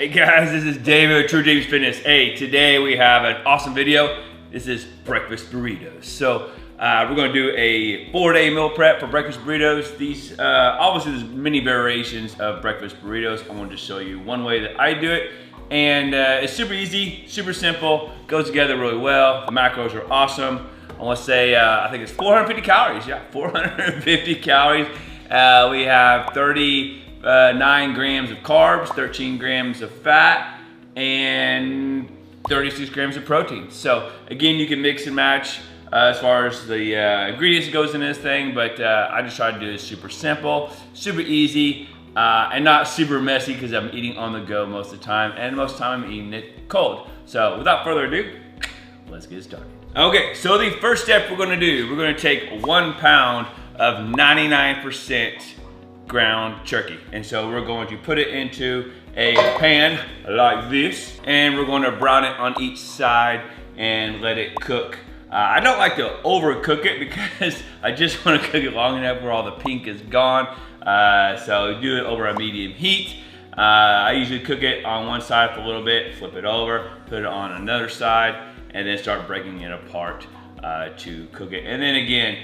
Hey guys, this is David, True James Fitness. Hey, today we have an awesome video. This is breakfast burritos. So we're gonna do a 4-day meal prep for breakfast burritos. These, obviously there's many variations of breakfast burritos. I wanted to show you one way that I do it. And it's super easy, super simple, goes together really well. The macros are awesome. I wanna say, I think it's 450 calories, yeah, 450 calories. We have 39 grams of carbs, 13 grams of fat, and 36 grams of protein. So again, you can mix and match as far as the ingredients goes in this thing, but I just try to do this super simple, super easy, and not super messy because I'm eating on the go most of the time, and most of the time I'm eating it cold. So without further ado, let's get started. Okay, so the first step we're gonna take 1 pound of 99% ground turkey. And so we're going to put it into a pan like this, and we're going to brown it on each side and let it cook. I don't like to overcook it because I just want to cook it long enough where all the pink is gone. So do it over a medium heat. I usually cook it on one side for a little bit, flip it over, put it on another side, and then start breaking it apart to cook it. And then again,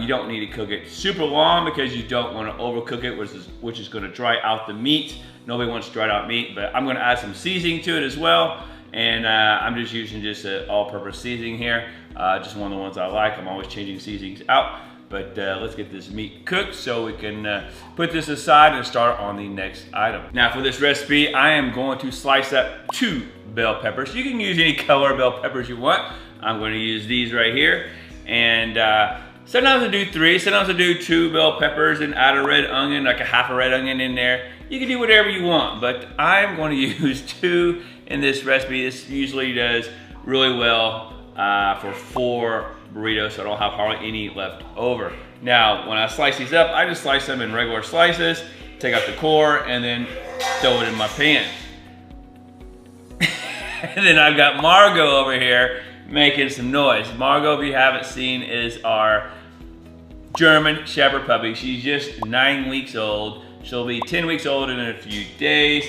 you don't need to cook it super long because you don't want to overcook it, which is going to dry out the meat. Nobody wants dried out meat, but I'm going to add some seasoning to it as well. And I'm just using just an all-purpose seasoning here, just one of the ones I like. I'm always changing seasonings out. But let's get this meat cooked so we can put this aside and start on the next item. Now for this recipe, I am going to slice up 2 bell peppers. You can use any color bell peppers you want. I'm going to use these right here. And sometimes I do 3, sometimes I do 2 bell peppers and add a red onion, like a half a red onion in there. You can do whatever you want, but I'm going to use 2 in this recipe. This usually does really well for 4 burritos, so I don't have hardly any left over. Now, when I slice these up, I just slice them in regular slices, take out the core, and then throw it in my pan. And then I've got Margot over here making some noise. Margot, if you haven't seen, is our German Shepherd puppy. She's just 9 weeks old. She'll be 10 weeks old in a few days.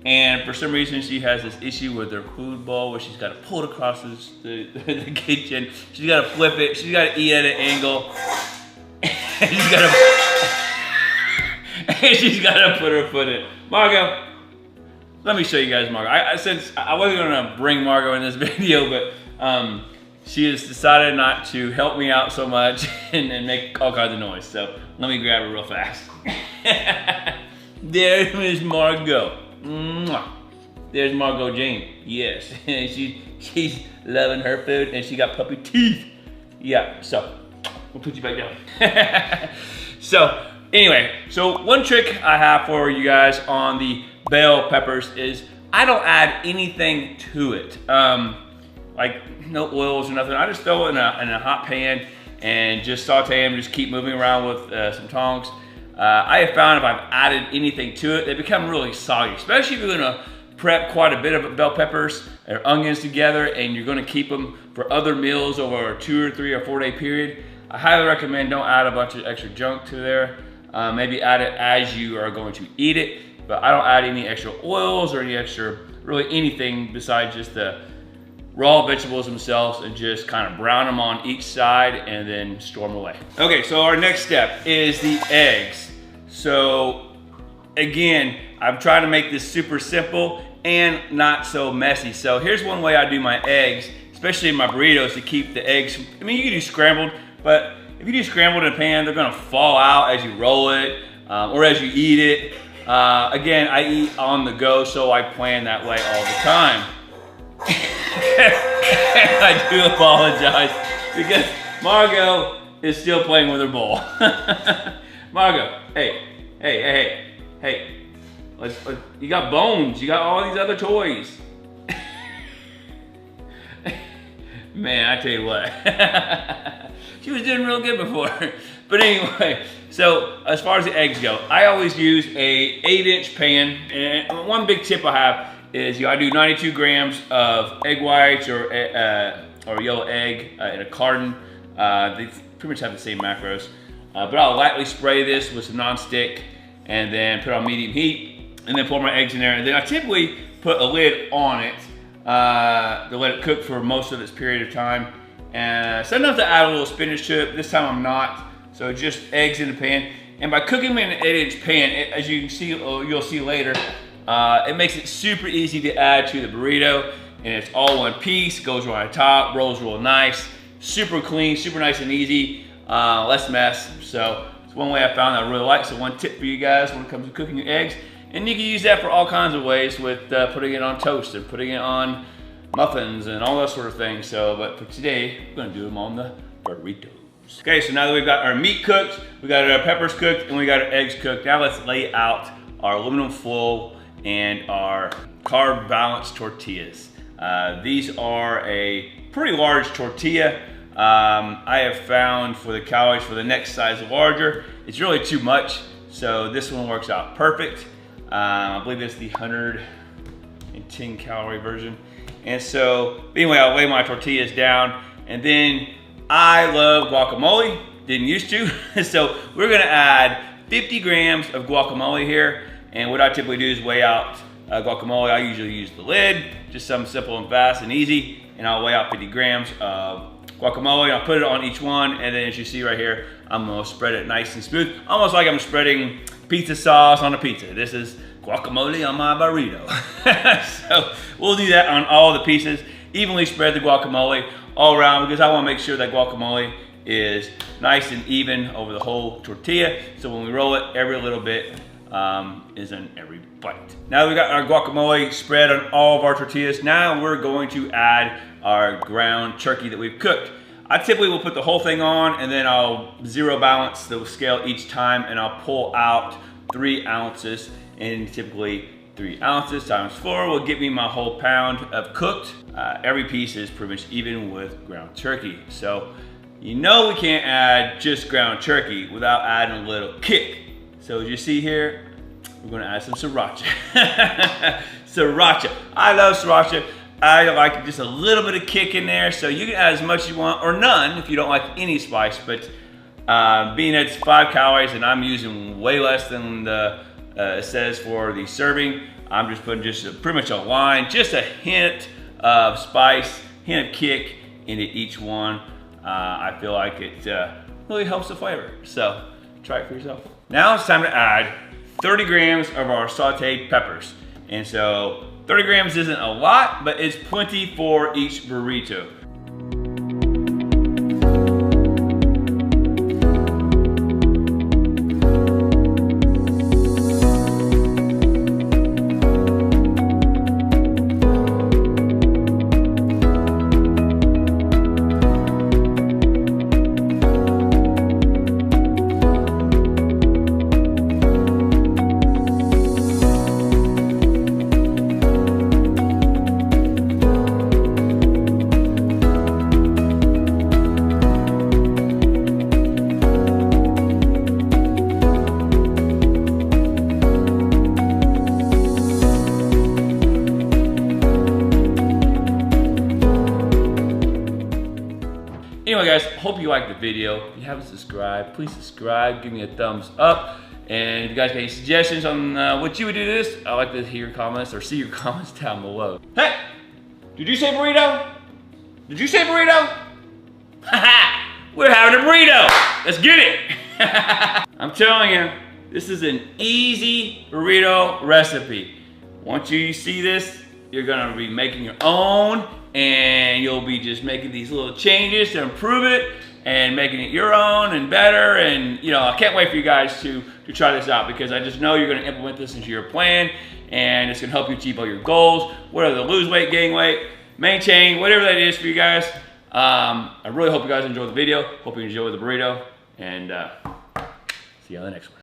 And for some reason, she has this issue with her food bowl where she's got to pull it across the kitchen. She's got to flip it. She's got to eat at an angle. And she's got to put her foot in. Margot, let me show you guys Margot. Since I wasn't going to bring Margot in this video, but she has decided not to help me out so much and make all kinds of noise. So let me grab her real fast. There is Margot. Mwah. There's Margot Jane. Yes, she's loving her food, and she got puppy teeth. Yeah, so we'll put you back down. So anyway, so one trick I have for you guys on the bell peppers is I don't add anything to it. Like no oils or nothing. I just throw it in a hot pan and just saute them, just keep moving around with some tongs. I have found if I've added anything to it, they become really soggy, especially if you're gonna prep quite a bit of bell peppers or onions together and you're gonna keep them for other meals over a 2 or 3 or 4 day period. I highly recommend don't add a bunch of extra junk to there. Maybe add it as you are going to eat it, but I don't add any extra oils or any extra, really anything besides just the raw vegetables themselves, and just kind of brown them on each side and then store them away. Okay, so our next step is the eggs. So again, I'm trying to make this super simple and not so messy. So here's one way I do my eggs, especially in my burritos, to keep the eggs, I mean, you can do scrambled, but if you do scrambled in a pan, they're gonna fall out as you roll it or as you eat it. Again, I eat on the go, so I plan that way all the time. I do apologize because Margot is still playing with her bowl. Margot, hey. You got bones, you got all these other toys. Man, I tell you what. She was doing real good before. But anyway, so as far as the eggs go, I always use a 8-inch pan. And one big tip I have is I do 92 grams of egg whites or yellow egg in a carton. They pretty much have the same macros. But I'll lightly spray this with some non-stick and then put it on medium heat. and then pour my eggs in there. And then I typically put a lid on it to let it cook for most of its period of time. And sometimes I add a little spinach to it. This time I'm not. So just eggs in the pan. And by cooking them in an 8-inch pan, as you can see, you'll see later, it makes it super easy to add to the burrito. And it's all one piece, goes right on top, rolls real nice, super clean, super nice and easy, less mess. So it's one way I found that I really like. So one tip for you guys when it comes to cooking your eggs. And you can use that for all kinds of ways with putting it on toast and putting it on muffins and all that sort of thing. So, but for today, we're gonna do them on the burritos. Okay, so now that we've got our meat cooked, we got our peppers cooked, and we got our eggs cooked, now let's lay out our aluminum foil and our carb balanced tortillas. These are a pretty large tortilla. I have found for the calories for the next size larger, it's really too much. So this one works out perfect. I believe it's the 110 calorie version. And so, anyway, I'll lay my tortillas down, and then I love guacamole, didn't used to. So we're gonna add 50 grams of guacamole here. And what I typically do is weigh out guacamole. I usually use the lid, just something simple and fast and easy. And I'll weigh out 50 grams of guacamole, and I'll put it on each one. And then as you see right here, I'm gonna spread it nice and smooth, almost like I'm spreading pizza sauce on a pizza. This is guacamole on my burrito. So we'll do that on all the pieces. Evenly spread the guacamole all around because I want to make sure that guacamole is nice and even over the whole tortilla. So when we roll it, every little bit is in every bite. Now that we got our guacamole spread on all of our tortillas, now we're going to add our ground turkey that we've cooked. I typically will put the whole thing on, and then I'll zero balance the scale each time, and I'll pull out 3 ounces, and typically 3 ounces times 4 will give me my whole pound of cooked. Every piece is pretty much even with ground turkey. So you know we can't add just ground turkey without adding a little kick. So as you see here, we're gonna add some sriracha. Sriracha, I love sriracha. I like just a little bit of kick in there. So you can add as much as you want, or none if you don't like any spice. But being that it's 5 calories and I'm using way less than the it says for the serving, I'm just putting pretty much a line, just a hint of spice, hint of kick into each one. I feel like it really helps the flavor. So try it for yourself. Now it's time to add 30 grams of our sauteed peppers. And so 30 grams isn't a lot, but it's plenty for each burrito. Anyway guys, hope you liked the video. If you haven't subscribed, please subscribe, give me a thumbs up. And if you guys got any suggestions on what you would do to this, I'd like to hear your comments or see your comments down below. Hey, did you say burrito? Did you say burrito? Haha, we're having a burrito. Let's get it. I'm telling you, this is an easy burrito recipe. Once you see this, you're gonna be making your own, and you'll be just making these little changes to improve it and making it your own and better. And you know, I can't wait for you guys to try this out, because I just know you're gonna implement this into your plan, and it's gonna help you achieve all your goals, whether to lose weight, gain weight, maintain, whatever that is for you guys. I really hope you guys enjoyed the video. Hope you enjoyed the burrito, and see you on the next one.